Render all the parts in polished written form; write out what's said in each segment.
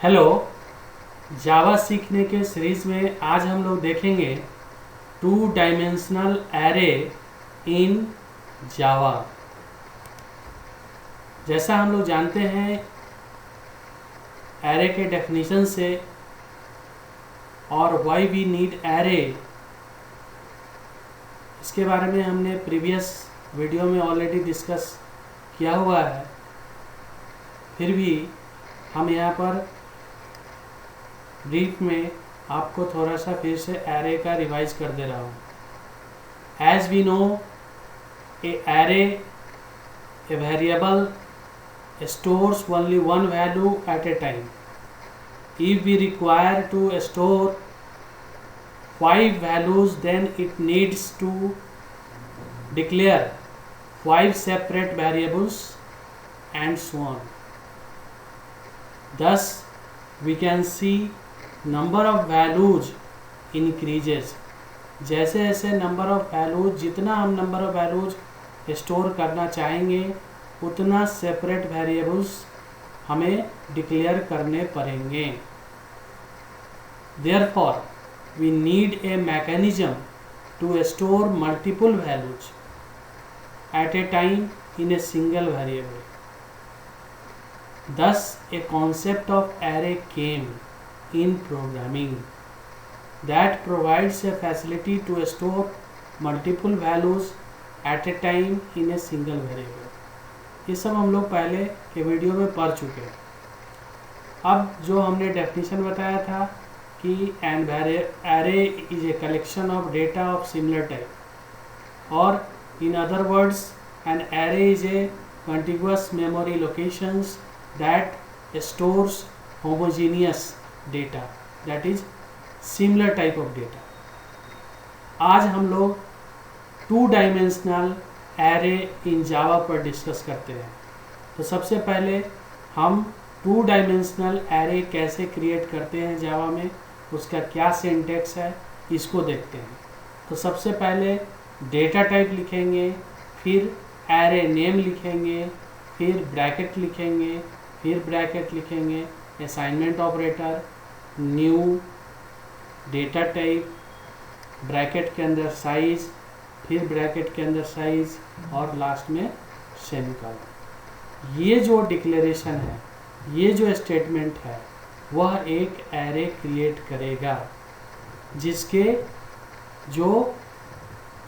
Hello, जावा सीखने के series में आज हम लोग देखेंगे टू डायमेंशनल एरे इन जावा। जैसा हम लोग जानते हैं एरे के डेफिनेशन से और व्हाई वी नीड एरे, इसके बारे में हमने प्रीवियस वीडियो में ऑलरेडी डिस्कस किया हुआ है। फिर भी हम यहाँ पर ब्रीफ में आपको थोड़ा सा फिर से एरे का रिवाइज कर दे रहा हूँ। As we know, a array a variable stores only one value at a time. If we require to store 5 values, then it needs to declare 5 separate variables and so on. Thus we can see number of values increases. जैसे जैसे number of values, जितना हम number of values store करना चाहेंगे उतना separate variables हमें declare करने पड़ेंगे। Therefore, we need a mechanism to store multiple values at a time in a single variable. Thus, a concept of array came in programming that provides a facility to store multiple values at a time in a single variable. ये सब हम लोग पहले के video में पढ़ चुके हैं। अब जो हमने डेफिनेशन बताया था कि an array is a collection of data of similar type, और in other words an array is a contiguous memory locations that stores homogeneous data, that is similar type of data. आज हम लोग two dimensional array in Java पर discuss करते हैं। तो सबसे पहले हम टू डायमेंशनल एरे कैसे क्रिएट करते हैं जावा में, उसका क्या सिंटैक्स है, इसको देखते हैं। तो सबसे पहले डेटा टाइप लिखेंगे, फिर एरे नेम लिखेंगे, फिर ब्रैकेट लिखेंगे, फिर ब्रैकेट लिखेंगे assignment operator, new data type, bracket के अंदर साइज, फिर ब्रैकेट के अंदर साइज और लास्ट में सेमीकोलन। ये जो डिक्लेरेशन है, ये जो स्टेटमेंट है, वह एक एरे क्रिएट करेगा जिसके जो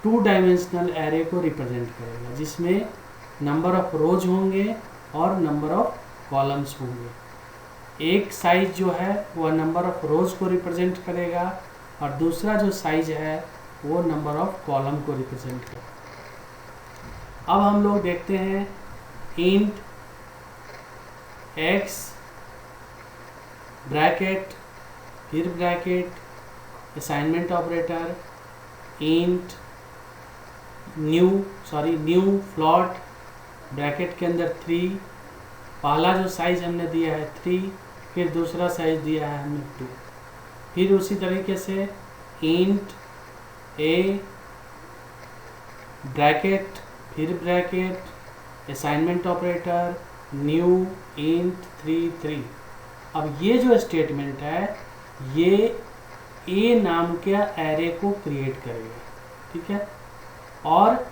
टू डायमेंशनल एरे को रिप्रेजेंट करेगा, जिसमें नंबर ऑफ रोज होंगे और नंबर ऑफ कॉलम्स होंगे। एक साइज जो है वह नंबर ऑफ रोज को रिप्रेजेंट करेगा और दूसरा जो साइज है वो नंबर ऑफ कॉलम को रिप्रेजेंट करेगा। अब हम लोग देखते हैं इंट एक्स ब्रैकेट, फिर bracket assignment operator, int new float, bracket के अंदर 3, पहला जो साइज हमने दिया है 3, फिर दूसरा साइज दिया है हमने 2, फिर उसी तरीके से इंट ए ब्रैकेट, फिर bracket assignment operator, new int 3। अब ये जो स्टेटमेंट है ये ए नाम के एरे को क्रिएट करेगा, ठीक है। और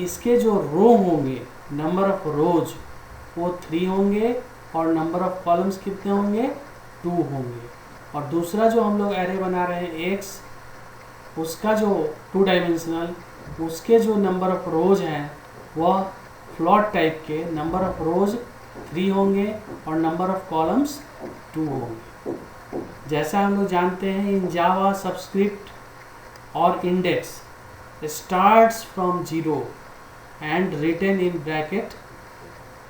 इसके जो रो होंगे, नंबर ऑफ रोज वो 3 होंगे और नंबर ऑफ कॉलम्स कितने होंगे, 2 होंगे। और दूसरा जो हम लोग एरे बना रहे हैं एक्स, उसका जो टू डायमेंशनल, उसके जो नंबर ऑफ रोज हैं वह फ्लॉट टाइप के, नंबर ऑफ रोज 3 होंगे और नंबर ऑफ कॉलम्स 2 होंगे। जैसा हम लोग जानते हैं इन जावा सबस्क्रिप्ट और index starts from 0 and written in bracket.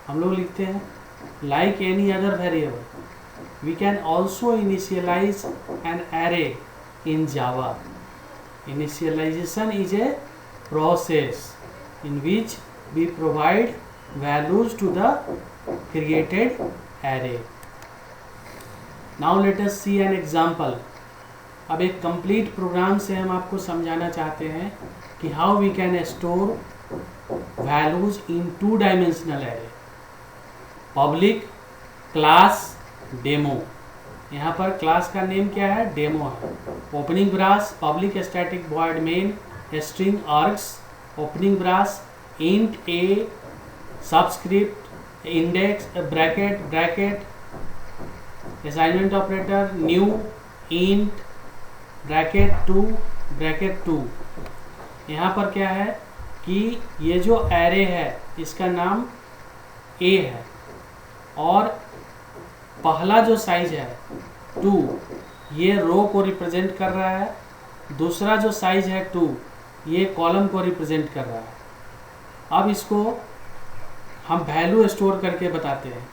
हम लोग लिखते हैं like any other variable we can also initialize an array in Java. Initialization is a process in which we provide values to the created array. Now let us see an example. अब एक complete program से हम आपको समझाना चाहते हैं कि how we can store values in two dimensional array. Public class demo यहाँ पर क्लास का नेम क्या है, डेमो है। Opening brace public static void main string args opening brace int a subscript index bracket assignment operator new int bracket 2। यहाँ पर क्या है कि ये जो एरे है इसका नाम ए है और पहला जो साइज है 2 ये रो को रिप्रेजेंट कर रहा है, दूसरा जो साइज है 2 ये कॉलम को रिप्रेजेंट कर रहा है। अब इसको हम वैल्यू स्टोर करके बताते हैं।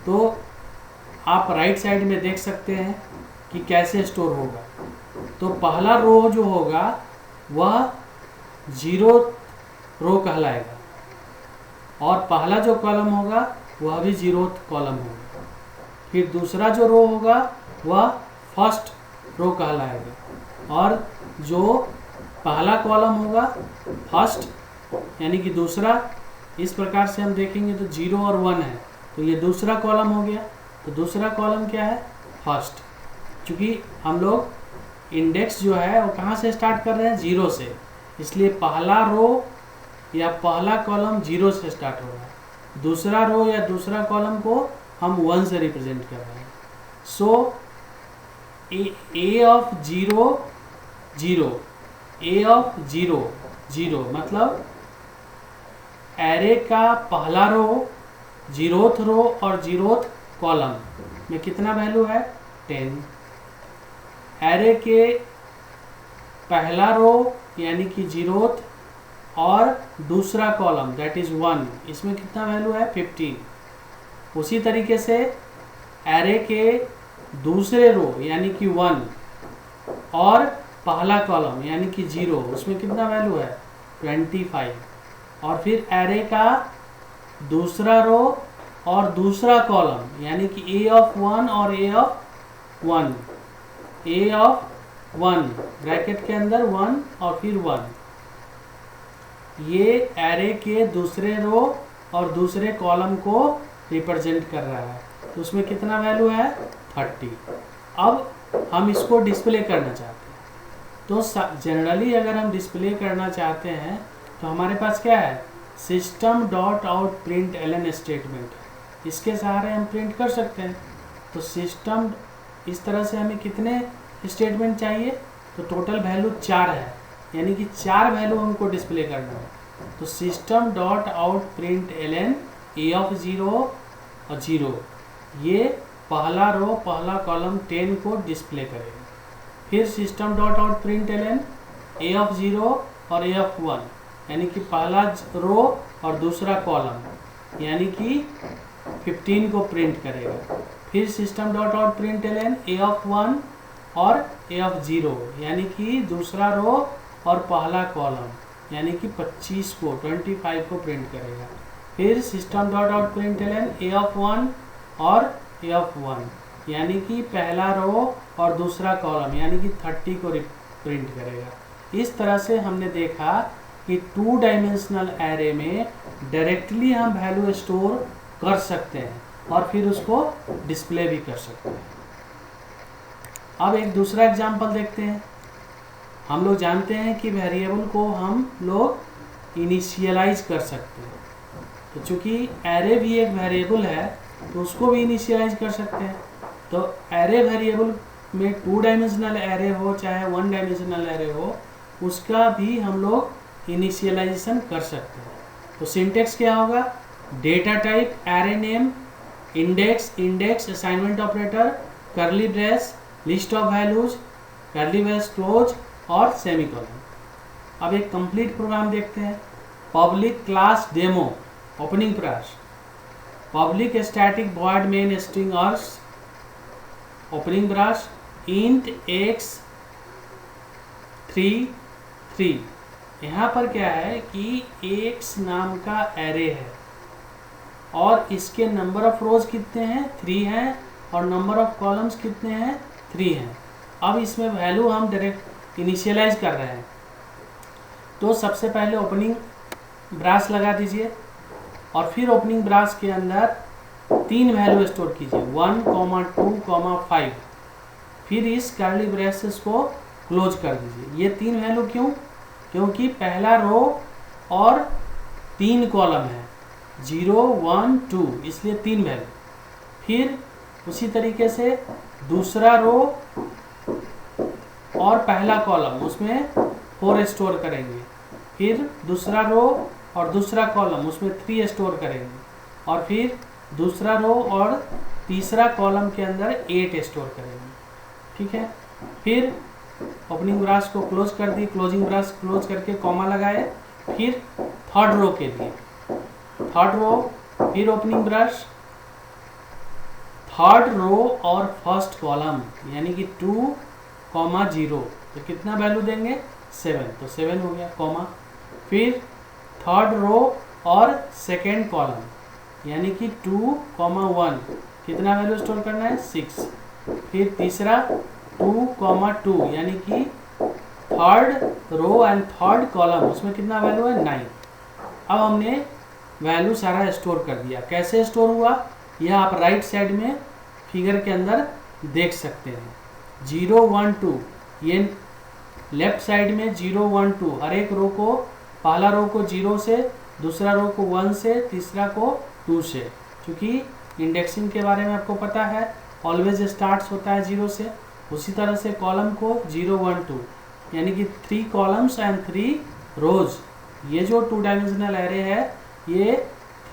तो आप राइट साइड में देख सकते हैं कि कैसे स्टोर होगा। तो पहला रो जो होगा वह 0 रो कहलाएगा और पहला जो कॉलम होगा वह भी 0th कॉलम होगा। फिर दूसरा जो रो होगा वह फर्स्ट रो कहलाएगा और जो पहला कॉलम होगा फर्स्ट यानी कि दूसरा। इस प्रकार से हम देखेंगे तो 0 और 1 है तो ये दूसरा कॉलम हो गया। तो दूसरा कॉलम क्या है, फर्स्ट। क्योंकि हम लोग इंडेक्स जो है वो कहाँ से स्टार्ट कर रहे हैं, 0 से, इसलिए पहला रो या पहला कॉलम 0 से स्टार्ट हो रहा है। दूसरा रो या दूसरा कॉलम को हम 1 से रिप्रेजेंट कर रहे हैं। सो ए ऑफ 0 0 ए ऑफ 0 0 मतलब एरे का पहला रो 0th रो और 0th कॉलम में कितना वैल्यू है, 10। एरे के पहला रो यानी कि 0th और दूसरा कॉलम दैट इज 1 इसमें कितना वैल्यू है, 15। उसी तरीके से एरे के दूसरे रो यानी कि 1 और पहला कॉलम यानी कि 0 उसमें कितना वैल्यू है, 25। और फिर एरे का दूसरा रो और दूसरा कॉलम यानी कि ए ऑफ 1 और ए ऑफ 1 ए ऑफ 1 ब्रैकेट के अंदर 1 और फिर 1 ये एरे के दूसरे रो और दूसरे कॉलम को रिप्रेजेंट कर रहा है। तो उसमें कितना वैल्यू है, 30। अब हम इसको डिस्प्ले करना चाहते हैं। तो जनरली अगर हम डिस्प्ले करना चाहते हैं तो हमारे पास क्या है, system dot out print LN statement. इसके सहारे हम प्रिंट कर सकते हैं। तो सिस्टम इस तरह से हमें कितने स्टेटमेंट चाहिए, तो टोटल वैल्यू 4 है, यानी कि 4 वैल्यू हमको डिस्प्ले करना है। तो system dot out print LN a of 0 और 0 ये पहला रो पहला कॉलम 10 को डिस्प्ले करेगा। फिर system dot out print LN a of 0 और ए ऑफ 1 यानी कि पहला रो और दूसरा कॉलम यानी कि 15 को प्रिंट करेगा। फिर system dot out print LN a of 1 और ए ऑफ 0 यानी कि दूसरा रो और पहला कॉलम यानी कि 25 को 25 को प्रिंट करेगा। फिर system dot out print LN a of 1 और ए ऑफ 1 यानी कि पहला रो और दूसरा कॉलम यानी कि 30 को प्रिंट करेगा। इस तरह से हमने देखा कि 2 डायमेंशनल एरे में डायरेक्टली हम वैल्यू स्टोर कर सकते हैं और फिर उसको डिस्प्ले भी कर सकते हैं। अब एक दूसरा एग्जांपल देखते हैं। हम लोग जानते हैं कि वेरिएबल को हम लोग इनिशियलाइज कर सकते हैं। तो चूंकि एरे भी एक वेरिएबल है तो उसको भी इनिशियलाइज कर सकते हैं। तो एरे वेरिएबल में 2 डायमेंशनल एरे हो चाहे 1 डायमेंशनल एरे हो उसका भी हम लोग इनिशियलाइजेशन कर सकते हैं। तो सिंटेक्स क्या होगा, data type array name index assignment operator curly brace list of values curly brace close और सेमीकोलन। अब एक कंप्लीट प्रोग्राम देखते हैं। Public class demo opening brace public static void main string args opening brace int x 3 यहाँ पर क्या है कि x नाम का एरे है और इसके नंबर ऑफ रोज कितने हैं, 3 हैं और नंबर ऑफ कॉलम्स कितने हैं, 3 हैं। अब इसमें वैल्यू हम डायरेक्ट इनिशियलाइज कर रहे हैं। तो सबसे पहले ओपनिंग ब्रास लगा दीजिए और फिर ओपनिंग ब्रास के अंदर तीन वैल्यू स्टोर कीजिए 1, 2, 5। फिर इस कर्ली ब्रेसेस को क्लोज कर दीजिए। ये तीन वैल्यू क्यों? क्योंकि पहला रो और तीन कॉलम है, 0, 1, 2, इसलिए तीन वैल्यू। फिर उसी तरीके से दूसरा रो और पहला कॉलम, उसमें 4 स्टोर करेंगे। फिर दूसरा रो और दूसरा कॉलम, उसमें 3 स्टोर करेंगे। और फिर दूसरा रो और तीसरा कॉलम के अंदर 8 स्टोर करेंगे। ठीक है। फिर ओपनिंग ब्रश को क्लोज कर दी, क्लोजिंग ब्रश क्लोज करके कॉमा लगाए। फिर थर्ड रो के लिए थर्ड रो, फिर ओपनिंग ब्रश, थर्ड रो और फर्स्ट कॉलम यानी कि 2, 0, तो कितना वैल्यू देंगे 7, तो 7 हो गया कॉमा। फिर थर्ड रो और सेकेंड कॉलम यानी कि 2, 1, कितना वैल्यू स्टोर करना है 6। फिर तीसरा 2, 2 यानी कि third row and third column, उसमें कितना वैल्यू है 9। अब हमने वैल्यू सारा स्टोर कर दिया। कैसे स्टोर हुआ यह आप राइट साइड में फिगर के अंदर देख सकते हैं। 0, 1, 2, ये लेफ्ट साइड में 0, 1, 2, हर एक रो को, पहला रो को 0 से, दूसरा रो को 1 से, तीसरा को 2 से। क्योंकि इंडेक्सिंग के बारे में आपको पता है, ऑलवेज स्टार्ट्स होता है 0 से। उसी तरह से कॉलम को 0, 1, 2 यानी कि 3 कॉलम्स एंड 3 रोज। ये जो 2 डायमेंशनल एरे है, ये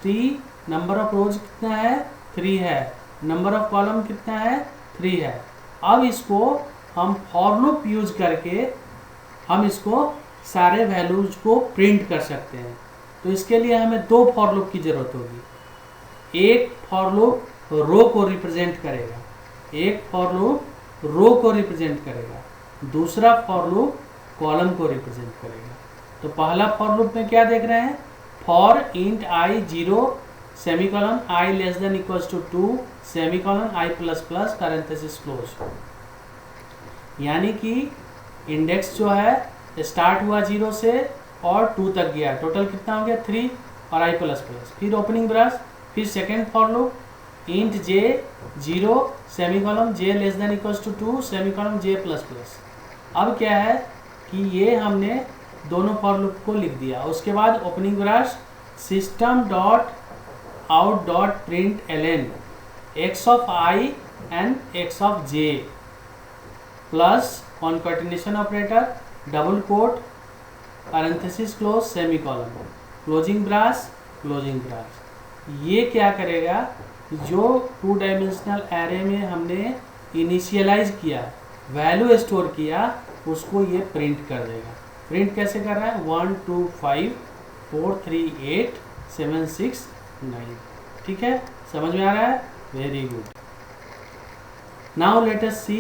3, नंबर ऑफ रोज कितना है 3 है, नंबर ऑफ कॉलम कितना है 3 है। अब इसको हम फॉर लूप यूज करके हम इसको सारे वैल्यूज को प्रिंट कर सकते हैं। तो इसके लिए हमें 2 फॉर लूप की जरूरत होगी। एक फॉर लूप रो को रिप्रेजेंट करेगा, एक फॉर लूप रो को रिप्रेजेंट करेगा, दूसरा फॉर लूप कॉलम को रिप्रेजेंट करेगा। तो पहला फॉर लूप में क्या देख रहे हैं, for int i 0 semicolon i less than equals to 2 semicolon i plus plus parenthesis close. यानी कि इंडेक्स जो है स्टार्ट हुआ 0 से और 2 तक गया, टोटल कितना हो गया 3 और आई प्लस प्लस। फिर ओपनिंग ब्रश, फिर second for loop int j 0 semicolon j less than equals to 2 semicolon j plus plus. अब क्या है कि ये हमने दोनों फॉर लूप को लिख दिया। उसके बाद opening brace system dot out dot print LN x of i and x of j plus concatenation operator double quote parenthesis close semicolon closing brace closing brace. ये क्या करेगा, जो 2 डायमेंशनल एरे में हमने इनिशियलाइज किया, वैल्यू स्टोर किया, उसको ये प्रिंट कर देगा। प्रिंट कैसे कर रहा है 1, 2, 5, 4, 3, 8, 7, 6, 9। ठीक है, समझ में आ रहा है, very good. Now let us see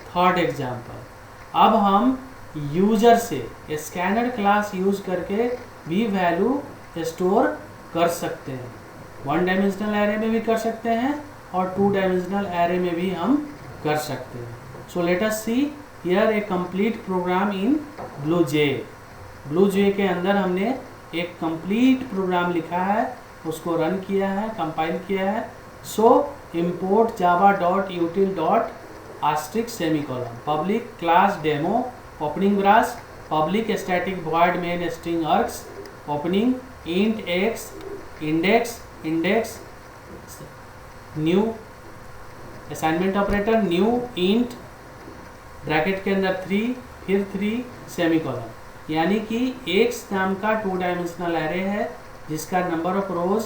third example. अब हम यूजर से स्कैनर क्लास यूज करके भी वैल्यू स्टोर कर सकते हैं। 1 डायमेंशनल एरे में भी कर सकते हैं और 2 डायमेंशनल एरे में भी हम कर सकते हैं। So let us see here a complete program in BlueJ। BlueJ के अंदर हमने एक कंप्लीट प्रोग्राम लिखा है, उसको रन किया है, कंपाइल किया है। सो import java.util.* semicolon public class demo opening brace public static void main string args opening int x index new assignment operator new int bracket के अंदर 3 फिर 3 सेमीकोलन। यानी कि x नाम का 2 डायमेंशनल एरे है जिसका नंबर ऑफ रोज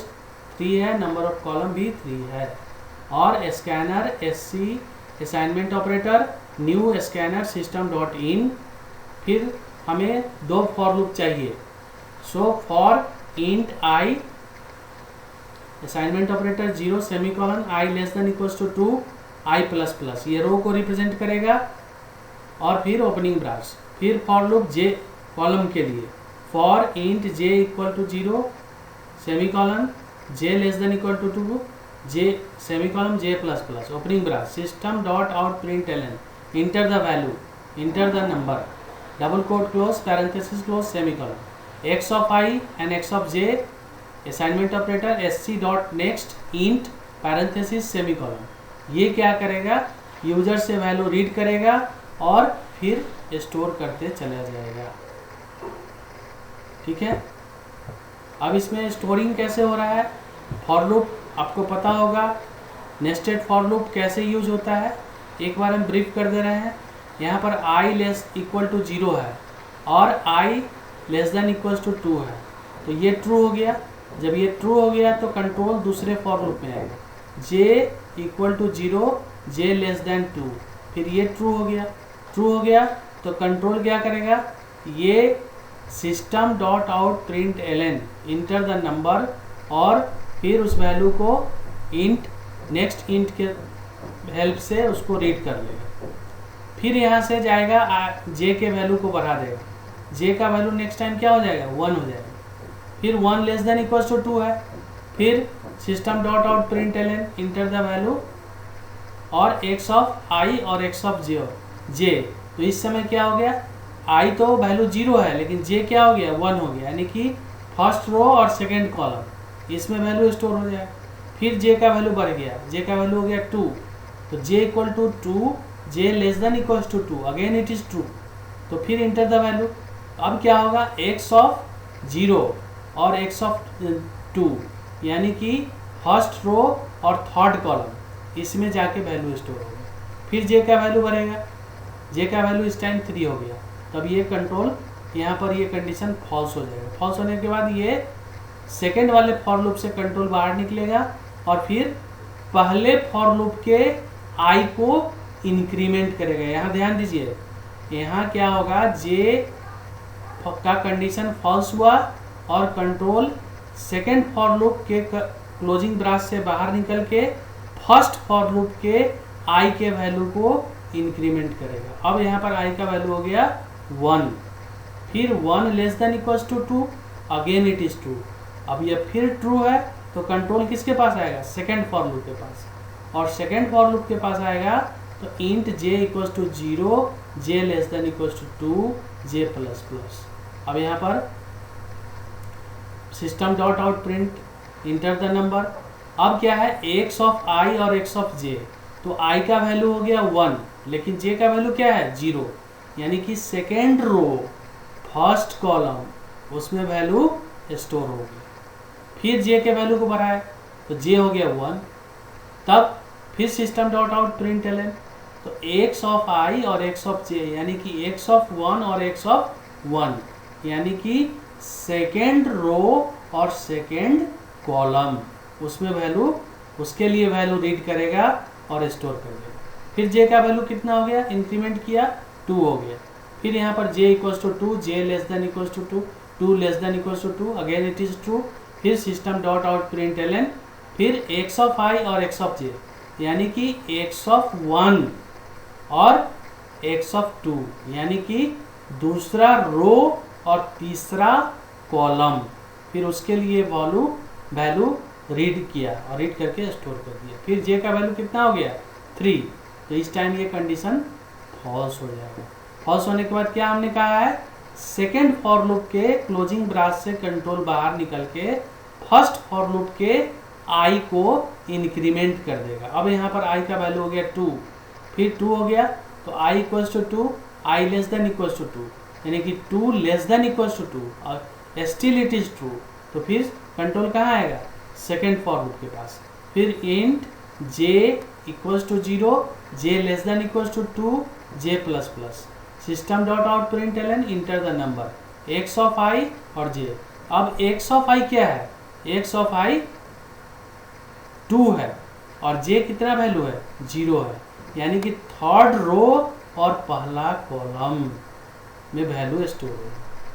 3 है, नंबर ऑफ कॉलम भी 3 है। और scanner SC assignment operator new scanner system dot in. फिर हमें 2 फॉर लूप चाहिए। So for int i assignment operator 0 semicolon i less than equals to 2 i plus plus, ये row को represent करेगा। और फिर ओपनिंग ब्रश, फिर फॉर लूप जे कॉलम के लिए for int j equal to 0 semicolon j less than equal to 2 j semicolon j plus plus opening brace system dot out print Elon enter the value enter the number double quote close parenthesis close semicolon x of i and x of j assignment operator SC dot next int parenthesis semicolon. ये क्या करेगा, user से value read करेगा और फिर store करते चला जाएगा। ठीक है। अब इसमें स्टोरिंग कैसे हो रहा है, फॉर लूप आपको पता होगा, नेस्टेड फॉर लूप कैसे यूज होता है एक बार हम ब्रीफ कर दे रहे हैं। यहाँ पर i लेस इक्वल टू 0 है और i less than equal to 2 है, तो ये ट्रू हो गया। जब ये ट्रू हो गया तो कंट्रोल दूसरे फॉर लूप में आएगा, j equal to 0 j less than 2, फिर ये ट्रू हो गया। ट्रू हो गया तो कंट्रोल क्या करेगा, ये system dot out print Elon enter the number और फिर उस वैल्यू को इंट नेक्स्ट इंट के हेल्प से उसको रीड कर लेगा। फिर यहाँ से जाएगा जे के वैल्यू को बढ़ा देगा, जे का वैल्यू नेक्स्ट टाइम क्या हो जाएगा, 1 हो जाएगा। फिर 1 लेस देन इक्वल टू 2 है, फिर system dot out print Elon enter the value और x ऑफ i और x ऑफ j। तो इस समय क्या हो गया, i तो वैल्यू 0 है लेकिन j क्या हो गया, 1 हो गया, यानी कि फर्स्ट रो और सेकेंड कॉलम इसमें वैल्यू स्टोर हो जाएगा। फिर j का वैल्यू बढ़ गया, j का वैल्यू हो गया 2, तो j equal to 2 j less than equal to 2, again it is true, तो फिर इंटर द वैल्यू। अब क्या होगा, x ऑफ 0 और x ऑफ 2 यानी कि फर्स्ट रो और थर्ड कॉलम इसमें जाके वैल्यू स्टोर होगा। फिर j का वैल्यू बढ़ेगा, j का वैल्यू इस टाइम 3 हो गया, तब ये कंट्रोल यहाँ पर ये कंडीशन फॉल्स हो जाएगा। फॉल्स होने के बाद ये सेकेंड वाले फॉर लूप से कंट्रोल बाहर निकलेगा और फिर पहले फॉर लूप के i को इंक्रीमेंट करेगा। यहाँ ध्यान दीजिए, यहाँ क्या होगा, j का कंडीशन फॉल्स हुआ और कंट्रोल सेकेंड फॉर लूप के क्लोजिंग ब्रांच से बाहर निकल के फर्स्ट फॉर लूप के i के वैल्यू को इंक्रीमेंट करेगा। अब यहाँ पर i का वैल्यू हो गया 1, फिर 1 less than equals to 2, again it is true. अब ये फिर ट्रू है तो कंट्रोल किसके पास आएगा, सेकेंड फॉर लूप के पास, और सेकेंड फॉर लूप के पास आएगा तो int j equals to 0 j less than equals to 2 j plus plus. अब यहाँ पर system dot out print enter the number. अब क्या है, x ऑफ i और x ऑफ j, तो i का वैल्यू हो गया 1 लेकिन j का वैल्यू क्या है, 0, यानी कि सेकेंड रो फर्स्ट कॉलम उसमें वैल्यू स्टोर हो गई। फिर j के वैल्यू को बढ़ाए तो j हो गया 1, तब फिर system dot out print LN, तो x ऑफ i और x ऑफ j यानी कि x ऑफ 1 और x ऑफ 1 यानी कि सेकेंड रो और सेकेंड कॉलम उसमें वैल्यू, उसके लिए वैल्यू रीड करेगा और स्टोर कर देगा। फिर j का वैल्यू कितना हो गया, इंक्रीमेंट किया 2 हो गया। फिर यहाँ पर j equals to 2 j less than equals to 2 2 less than equals to 2, again it is true. फिर system dot out print Elon, फिर x ऑफ i और x ऑफ j यानी कि x ऑफ 1 और x ऑफ 2 यानी कि दूसरा रो और तीसरा कॉलम, फिर उसके लिए वैल्यू रीड किया और रीड करके स्टोर कर दिया। फिर j का वैल्यू कितना हो गया, 3, तो इस टाइम ये कंडीशन फॉल्स हो जाएगा। फॉल्स होने के बाद क्या हमने कहा है, सेकेंड फॉर लूप के क्लोजिंग ब्रांच से कंट्रोल बाहर निकल के फर्स्ट फॉर लूप के i को इंक्रीमेंट कर देगा। अब यहाँ पर i का वैल्यू हो गया 2, फिर 2 हो गया तो i equals to 2 i less than equals to 2 यानी कि 2 लेस देन इक्वल्स टू 2 और स्टिल इट इज ट्रू, तो फिर कंट्रोल कहाँ आएगा, सेकेंड फॉर लूप के पास। फिर int j equals to 0 j less than equals to 2 j plus plus, system dot out print Elon enter the number x of i और j। अब x of i क्या है, x of i 2 है और j कितना value है, 0 है, यानी कि थर्ड रो और पहला कॉलम में वैल्यू स्टोर हो।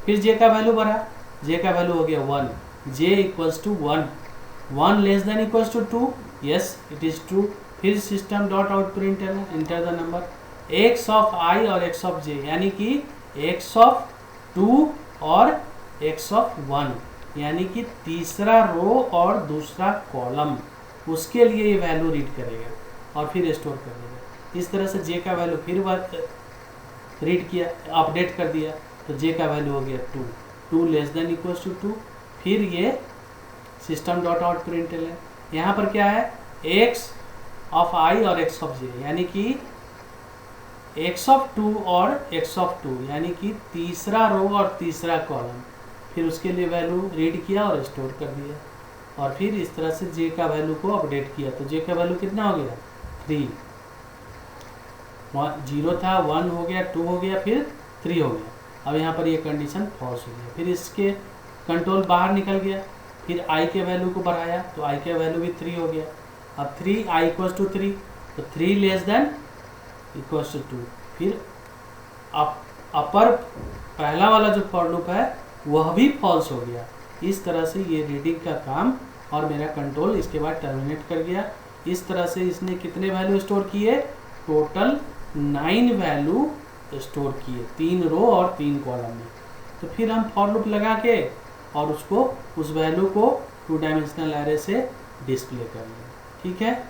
फिर j का वैल्यू बढ़ा, j का वैल्यू हो गया 1 j equals to 1 less than equals to 2, yes it is true. फिर system dot out print Elon enter the number x of i और x ऑफ j यानी कि x ऑफ 2 और x ऑफ 1 यानी कि तीसरा रो और दूसरा कॉलम, उसके लिए ये वैल्यू रीड करेगा और फिर स्टोर कर देगा। इस तरह से j का वैल्यू फिर रीड किया, अपडेट कर दिया, तो j का वैल्यू हो गया 2 लेस देन इक्वल्स टू 2। फिर ये system dot out print LN, यहाँ पर क्या है, एक्स ऑफ आई और एक्स ऑफ जे, यानी कि एक्स ऑफ 2 और एक्स ऑफ 2, यानी कि तीसरा रो और तीसरा कॉलम। फिर उसके लिए वैल्यू रीड किया और स्टोर कर दिया, और फिर इस तरह से जे का वैल्यू को अपडेट किया। तो जे का वैल्यू कितना हो गया 3, 0 था, 1 हो गया, 2 हो गया, फिर 3 हो गया। अब यहाँ पर ये कंडीशन फॉल्स हो गया, फिर इसके कंट्रोल बाहर निकल गया। फिर आई के वैल्यू को बढ़ाया तो आई का वैल्यू भी 3 हो गया। अब 3 आई इक्वल्स टू 3, तो 3 लेस देन इक्वल्स टू 2। फिर अपर पहला वाला जो फॉर लूप है वह भी फॉल्स हो गया। इस तरह से ये रीडिंग का काम और मेरा कंट्रोल इसके बाद टर्मिनेट कर गया। इस तरह से इसने कितने वैल्यू स्टोर किए, टोटल 9 वैल्यू स्टोर किए, 3 रो और 3 कॉलम में। तो फिर हम फॉर लूप लगा के और उसको उस वैल्यू को 2 डायमेंशनल एरे से डिस्प्ले कर लेंगे, ठीक है।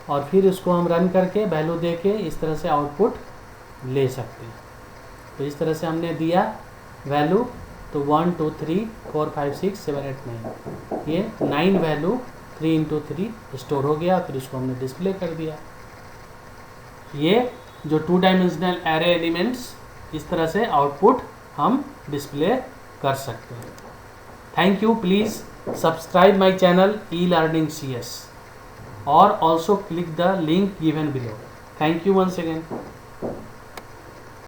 और फिर इसको हम रन करके वैल्यू दे के इस तरह से आउटपुट ले सकते हैं। तो इस तरह से हमने दिया वैल्यू, तो 1 2 3 4 5 6 7 8 9, ये 9 वैल्यू 3 इंटू 3 स्टोर हो गया। फिर इसको हमने डिस्प्ले कर दिया। ये जो 2 डायमेंशनल एरे एलिमेंट्स, इस तरह से आउटपुट हम डिस्प्ले कर सकते हैं। Thank you. Please subscribe my channel e-learning CS, or also click the link given below. Thank you once again.